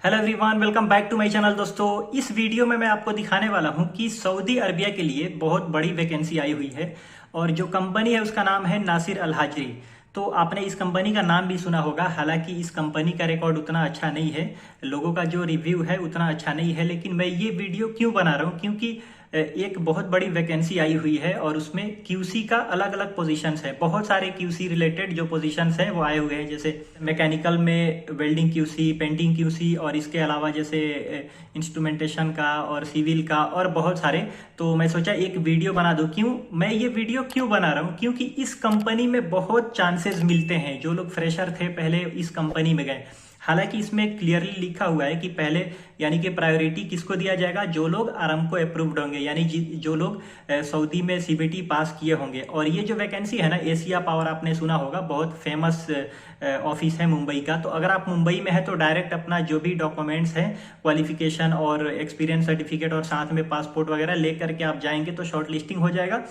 Hello everyone, welcome back to my channel. दोस्तों, इस video में मैं आपको दिखाने वाला हूं कि सऊदी अरबिया के लिए बहुत बड़ी वैकेंसी आई हुई है और जो कंपनी है उसका नाम है नासिर अल हाजरी। तो आपने इस कंपनी का नाम भी सुना होगा। हालांकि इस कंपनी का रिकॉर्ड उतना अच्छा नहीं है, लोगों का जो रिव्यू है उतना अच्छा नहीं है, लेकिन मैं ये वीडियो क्यों बना रहा हूँ क्योंकि एक बहुत बड़ी वैकेंसी आई हुई है और उसमें क्यूसी का अलग अलग पोजीशंस है। बहुत सारे क्यूसी रिलेटेड जो पोजीशंस हैं वो आए हुए हैं, जैसे मैकेनिकल में वेल्डिंग क्यूसी, पेंटिंग क्यूसी और इसके अलावा जैसे इंस्ट्रूमेंटेशन का और सिविल का और बहुत सारे। तो मैं सोचा एक वीडियो बना दूं। मैं ये वीडियो क्यों बना रहा हूँ क्योंकि इस कंपनी में बहुत चांसेस मिलते हैं। जो लोग फ्रेशर थे पहले इस कंपनी में गए, हालांकि इसमें क्लियरली लिखा हुआ है कि पहले यानी कि प्रायोरिटी किसको दिया जाएगा, जो लोग आरामको अप्रूव्ड होंगे, यानी जो लोग सऊदी में सीबीटी पास किए होंगे। और ये जो वैकेंसी है ना, एशिया पावर आपने सुना होगा, बहुत फेमस ऑफिस है मुंबई का। तो अगर आप मुंबई में है तो डायरेक्ट अपना जो भी डॉक्यूमेंट्स हैं, क्वालिफिकेशन और एक्सपीरियंस सर्टिफिकेट और साथ में पासपोर्ट वगैरह लेकर के आप जाएंगे तो शॉर्ट लिस्टिंग हो जाएगा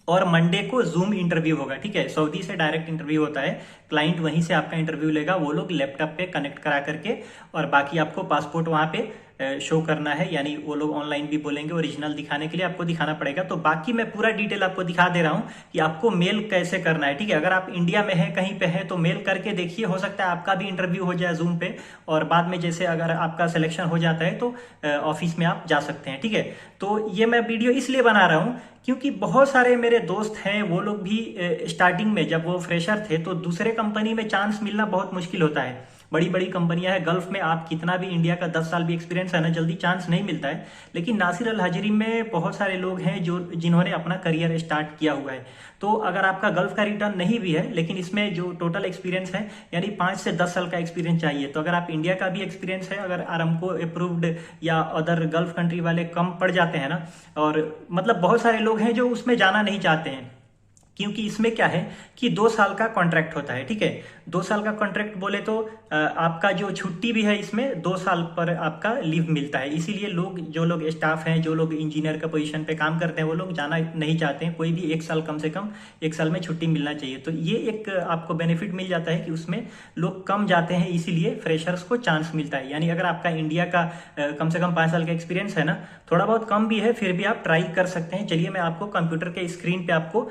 और मंडे को जूम इंटरव्यू होगा। ठीक है, सऊदी से डायरेक्ट इंटरव्यू होता है, क्लाइंट वहीं से आपका इंटरव्यू लेगा, वो लोग लैपटॉप पे कनेक्ट करा करके, और बाकी आपको पासपोर्ट वहां पे शो करना है। यानी वो लोग ऑनलाइन भी बोलेंगे, ओरिजिनल दिखाने के लिए आपको दिखाना पड़ेगा। तो बाकी मैं पूरा डिटेल आपको दिखा दे रहा हूं कि आपको मेल कैसे करना है। ठीक है, अगर आप इंडिया में है, कहीं पे है, तो मेल करके देखिए, हो सकता है आपका भी इंटरव्यू हो जाए जूम पे, और बाद में जैसे अगर आपका सिलेक्शन हो जाता है तो ऑफिस में आप जा सकते हैं। ठीक है, तो ये मैं वीडियो इसलिए बना रहा हूं क्योंकि बहुत सारे मेरे दोस्त हैं, वो लोग भी स्टार्टिंग में जब वो फ्रेशर थे तो दूसरे कंपनी में चांस मिलना बहुत मुश्किल होता है। बड़ी बड़ी कंपनियां हैं गल्फ में, आप कितना भी इंडिया का 10 साल भी एक्सपीरियंस है ना, जल्दी चांस नहीं मिलता है। लेकिन नासिर अल हाजरी में बहुत सारे लोग हैं जिन्होंने अपना करियर स्टार्ट किया हुआ है। तो अगर आपका गल्फ का रिटर्न नहीं भी है, लेकिन इसमें जो टोटल एक्सपीरियंस है यानी 5 से 10 साल का एक्सपीरियंस चाहिए। तो अगर आप इंडिया का भी एक्सपीरियंस है, अगर आरामको अप्रूव्ड या अदर गल्फ कंट्री वाले कम पड़ जाते हैं ना, और मतलब बहुत सारे लोग हैं जो उसमें जाना नहीं चाहते हैं क्योंकि इसमें क्या है कि 2 साल का कॉन्ट्रैक्ट होता है। ठीक है, 2 साल का कॉन्ट्रैक्ट बोले तो आपका जो छुट्टी भी है इसमें 2 साल पर आपका लीव मिलता है। इसीलिए जो लोग स्टाफ हैं, जो लोग इंजीनियर का पोजीशन पे काम करते हैं, वो लोग जाना नहीं चाहते हैं। कोई भी 1 साल, कम से कम 1 साल में छुट्टी मिलना चाहिए। तो ये एक आपको बेनिफिट मिल जाता है कि उसमें लोग कम जाते हैं, इसीलिए फ्रेशर्स को चांस मिलता है। यानी अगर आपका इंडिया का कम से कम 5 साल का एक्सपीरियंस है ना, थोड़ा बहुत कम भी है, फिर भी आप ट्राई कर सकते हैं। चलिए मैं आपको कंप्यूटर के स्क्रीन पे आपको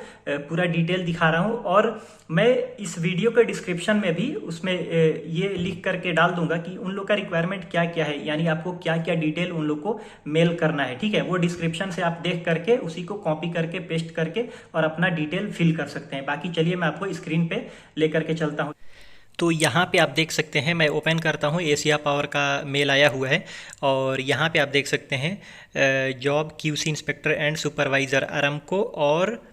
पूरा डिटेल दिखा रहा हूं, और मैं इस वीडियो के डिस्क्रिप्शन में भी उसमें ये लिख करके डाल दूंगा कि उन लोग का रिक्वायरमेंट क्या क्या है, यानी आपको क्या क्या डिटेल उन लोग को मेल करना है। ठीक है, वो डिस्क्रिप्शन से आप देख करके उसी को कॉपी करके पेस्ट करके और अपना डिटेल फिल कर सकते हैं। बाकी चलिए मैं आपको स्क्रीन पे लेकर के चलता हूँ। तो यहाँ पे आप देख सकते हैं, मैं ओपन करता हूँ, एशिया पावर का मेल आया हुआ है और यहाँ पे आप देख सकते हैं job QC inspector and supervisor Aramco और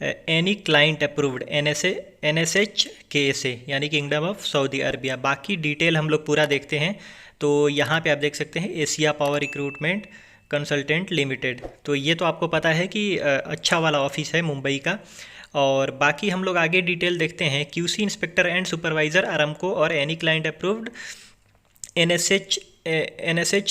any client approved NSH KSA यानी किंगडम ऑफ सऊदी अरबिया। बाकी डिटेल हम लोग पूरा देखते हैं। तो यहाँ पे आप देख सकते हैं Asia power recruitment consultant limited. तो ये तो आपको पता है कि अच्छा वाला ऑफिस है मुंबई का। और बाकी हम लोग आगे डिटेल देखते हैं। QC inspector and supervisor Aramco और any client approved NSH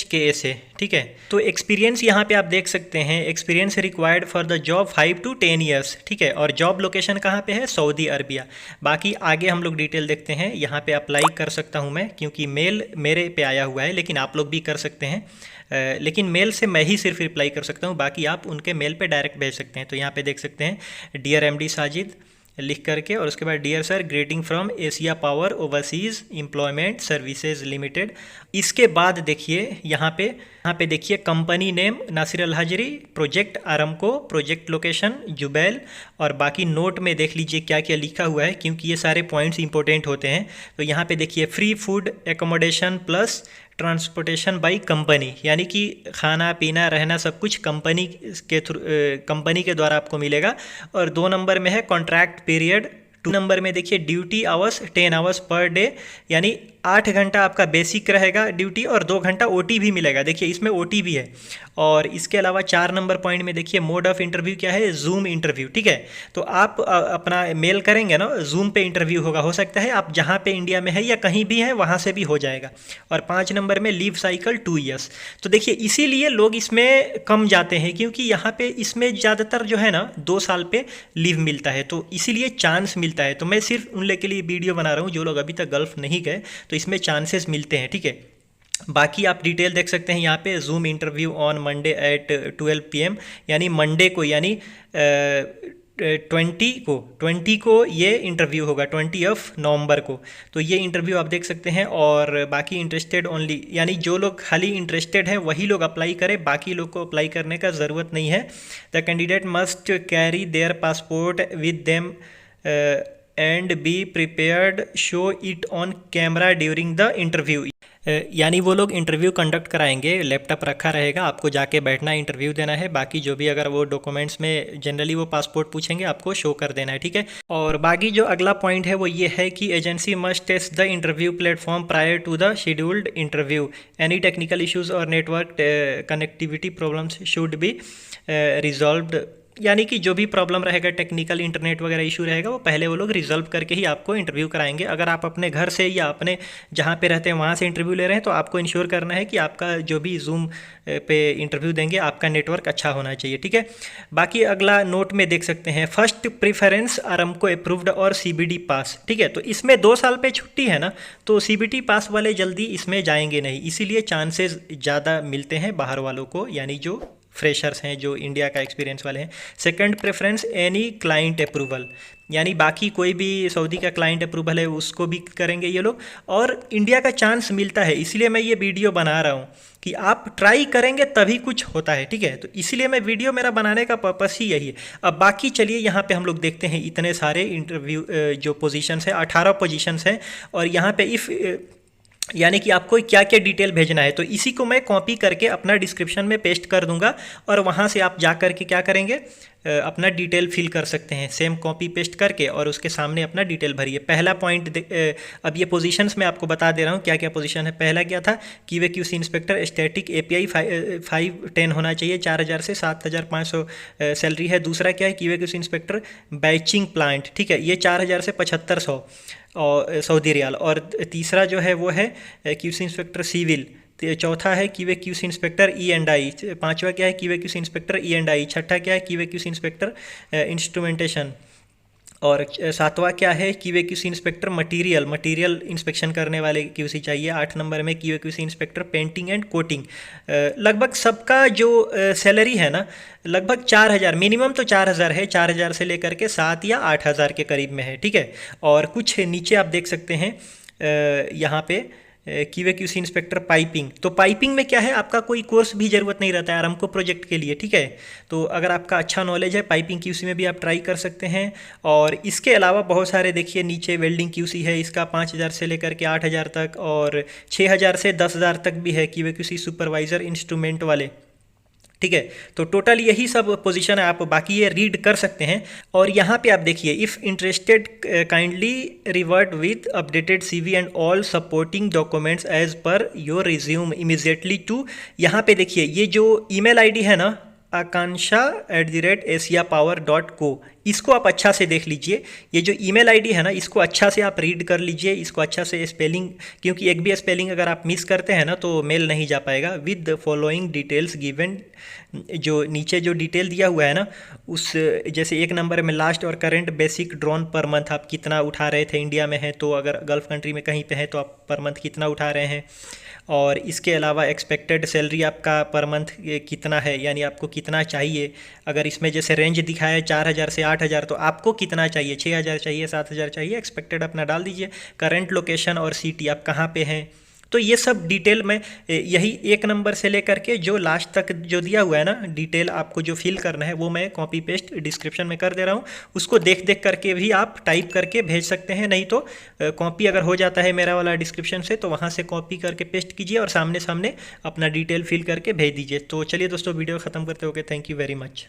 KSA। ठीक है, तो एक्सपीरियंस यहाँ पे आप देख सकते हैं, experience required for the job 5 to 10 years. ठीक है, और जॉब लोकेशन कहाँ पे है, सऊदी अरबिया। बाकी आगे हम लोग डिटेल देखते हैं। यहाँ पे अप्लाई कर सकता हूँ मैं, क्योंकि मेल मेरे पे आया हुआ है, लेकिन आप लोग भी कर सकते हैं। लेकिन मेल से मैं ही सिर्फ रिप्लाई कर सकता हूँ, बाकी आप उनके मेल पे डायरेक्ट भेज सकते हैं। तो यहाँ पे देख सकते हैं डियर MD साजिद लिख करके, और उसके बाद dear sir greeting from Asia power overseas employment services limited. इसके बाद देखिए यहाँ पे देखिए कंपनी नेम नासिर अल हाजरी, project Aramco, project location Jubail, और बाकी नोट में देख लीजिए क्या क्या लिखा हुआ है, क्योंकि ये सारे पॉइंट्स इंपॉर्टेंट होते हैं। तो यहाँ पे देखिए free food accommodation plus transportation by company, यानी कि खाना पीना रहना सब कुछ कंपनी के द्वारा आपको मिलेगा। और 2 नंबर में है कॉन्ट्रैक्ट पीरियड। 2 नंबर में देखिए duty hours 10 hours per day, यानी 8 घंटा आपका बेसिक रहेगा ड्यूटी और 2 घंटा OT भी मिलेगा। देखिए इसमें OT भी है। और इसके अलावा 4 नंबर पॉइंट में देखिए मोड ऑफ इंटरव्यू क्या है, जूम इंटरव्यू। ठीक है, तो आप अपना मेल करेंगे ना, जूम पे इंटरव्यू होगा। हो सकता है आप जहाँ पे इंडिया में है या कहीं भी है वहाँ से भी हो जाएगा। और 5 नंबर में लीव साइकिल 2 ईयर्स। तो देखिए इसीलिए लोग इसमें कम जाते हैं, क्योंकि यहाँ पे इसमें ज़्यादातर जो है ना 2 साल पे लीव मिलता है, तो इसीलिए चांस मिलता है। तो मैं सिर्फ उन लोग के लिए वीडियो बना रहा हूँ जो लोग अभी तक गल्फ नहीं गए, तो इसमें चांसेस मिलते हैं। ठीक है, बाकी आप डिटेल देख सकते हैं यहाँ पे, zoom interview on Monday at 12 PM, यानी मंडे को, यानी 20 को ये इंटरव्यू होगा, 20 नवंबर को। तो ये इंटरव्यू आप देख सकते हैं। और बाकी इंटरेस्टेड ओनली, यानी जो लोग खाली इंटरेस्टेड हैं वही लोग अप्लाई करें, बाकी लोग को अप्लाई करने का ज़रूरत नहीं है। The candidate must carry their passport with them and be prepared show it on camera during the interview. यानी वो लोग इंटरव्यू कंडक्ट कराएंगे, लैपटॉप रखा रहेगा, आपको जाके बैठना है, इंटरव्यू देना है। बाकी जो भी अगर वो डॉक्यूमेंट्स में जनरली वो पासपोर्ट पूछेंगे, आपको शो कर देना है, ठीक है। और बाकी जो अगला पॉइंट है वो ये है कि agency must test the interview platform prior to the scheduled interview. Any technical issues और network connectivity problems should be resolved. यानी कि जो भी प्रॉब्लम रहेगा, टेक्निकल इंटरनेट वगैरह इशू रहेगा, वो पहले वो लोग रिजॉल्व करके ही आपको इंटरव्यू कराएंगे। अगर आप अपने घर से या अपने जहाँ पे रहते हैं वहाँ से इंटरव्यू ले रहे हैं, तो आपको इंश्योर करना है कि आपका जो भी जूम पे इंटरव्यू देंगे, आपका नेटवर्क अच्छा होना चाहिए, ठीक है। बाकी अगला नोट में देख सकते हैं, फर्स्ट प्रीफरेंस आरामको अप्रूव्ड और CBT पास, ठीक है। तो इसमें 2 साल पे छुट्टी है ना, तो CBT पास वाले जल्दी इसमें जाएंगे नहीं, इसीलिए चांसेस ज़्यादा मिलते हैं बाहर वालों को, यानी जो फ्रेशर्स हैं, जो इंडिया का एक्सपीरियंस वाले हैं। Second preference any client approval, यानी बाकी कोई भी सऊदी का क्लाइंट अप्रूवल है उसको भी करेंगे ये लोग। और इंडिया का चांस मिलता है, इसलिए मैं ये वीडियो बना रहा हूँ कि आप ट्राई करेंगे तभी कुछ होता है, ठीक है। तो इसलिए मैं वीडियो, मेरा बनाने का पर्पस ही यही है। अब बाकी चलिए यहाँ पे हम लोग देखते हैं, इतने सारे इंटरव्यू जो पोजीशंस हैं, 18 पोजीशंस हैं। और यहाँ पे इफ़ यानी कि आपको क्या क्या डिटेल भेजना है, तो इसी को मैं कॉपी करके अपना डिस्क्रिप्शन में पेस्ट कर दूंगा, और वहाँ से आप जा कर के क्या करेंगे, अपना डिटेल फिल कर सकते हैं, सेम कॉपी पेस्ट करके, और उसके सामने अपना डिटेल भरिए। पहला पॉइंट, अब ये पोजीशंस मैं आपको बता दे रहा हूँ क्या क्या पोजीशन है। पहला क्या था, QA/QC इंस्पेक्टर, स्टैटिक API 510 होना चाहिए, 4000 से 7500 सैलरी है। दूसरा क्या है, QA/QC इंस्पेक्टर बैचिंग प्लांट, ठीक है, ये 4000 से 7500 और सऊदी रियाल। और तीसरा जो है वो है QC इंस्पेक्टर सिविल। चौथा है QA/QC इंस्पेक्टर E&I। पांचवा क्या है, QA/QC इंस्पेक्टर E&I। छठा क्या है, QA/QC इंस्पेक्टर इंस्ट्रूमेंटेशन। और सातवां क्या है, QA/QC इंस्पेक्टर मटीरियल इंस्पेक्शन करने वाले QC चाहिए। 8 नंबर में QA/QC inspector painting and coating. लगभग सबका जो सैलरी है ना, लगभग 4000, मिनिमम तो 4000 है, 4000 से लेकर के 7 या 8000 के करीब में है, ठीक है। और कुछ नीचे आप देख सकते हैं यहाँ पे QA/QC इंस्पेक्टर पाइपिंग। तो पाइपिंग में क्या है, आपका कोई कोर्स भी ज़रूरत नहीं रहता है आरामको प्रोजेक्ट के लिए, ठीक है। तो अगर आपका अच्छा नॉलेज है पाइपिंग QC में भी आप ट्राई कर सकते हैं। और इसके अलावा बहुत सारे देखिए नीचे वेल्डिंग QC है, इसका 5000 से लेकर के 8000 तक, और 6000 से 10000 तक भी है QA/QC सुपरवाइज़र इंस्ट्रूमेंट वाले, ठीक है। तो टोटल यही सब पोजीशन है, आप बाकी ये रीड कर सकते हैं। और यहाँ पे आप देखिए, if interested kindly revert with updated CV and all supporting documents as per your resume immediately to. यहाँ पे देखिए, ये जो ईमेल ID है ना, akansha@asiapower.co, इसको आप अच्छा से देख लीजिए। ये जो ईमेल ID है ना, इसको अच्छा से आप रीड कर लीजिए, इसको अच्छा से स्पेलिंग, क्योंकि एक भी स्पेलिंग अगर आप मिस करते हैं ना तो मेल नहीं जा पाएगा। With the following details given, जो नीचे जो डिटेल दिया हुआ है ना, उस जैसे 1 नंबर में लास्ट और current basic drawn per month, आप कितना उठा रहे थे, इंडिया में है तो, अगर गल्फ़ कंट्री में कहीं पे है तो आप पर मंथ कितना उठा रहे हैं। और इसके अलावा एक्सपेक्टेड सैलरी आपका पर मंथ कितना है, यानी आपको कितना चाहिए। अगर इसमें जैसे रेंज दिखाया है 4000 से 8000, तो आपको कितना चाहिए, 6000 चाहिए, 7000 चाहिए, एक्सपेक्टेड अपना डाल दीजिए। करंट लोकेशन और सिटी, आप कहाँ पे हैं। तो ये सब डिटेल में, यही 1 नंबर से लेकर के जो लास्ट तक जो दिया हुआ है ना डिटेल, आपको जो फिल करना है वो मैं कॉपी पेस्ट डिस्क्रिप्शन में कर दे रहा हूँ। उसको देख देख करके भी आप टाइप करके भेज सकते हैं, नहीं तो कॉपी अगर हो जाता है मेरा वाला डिस्क्रिप्शन से, तो वहाँ से कॉपी करके पेस्ट कीजिए और सामने सामने अपना डिटेल फिल करके भेज दीजिए। तो चलिए दोस्तों, वीडियो ख़त्म करते हो गए। Thank you very much.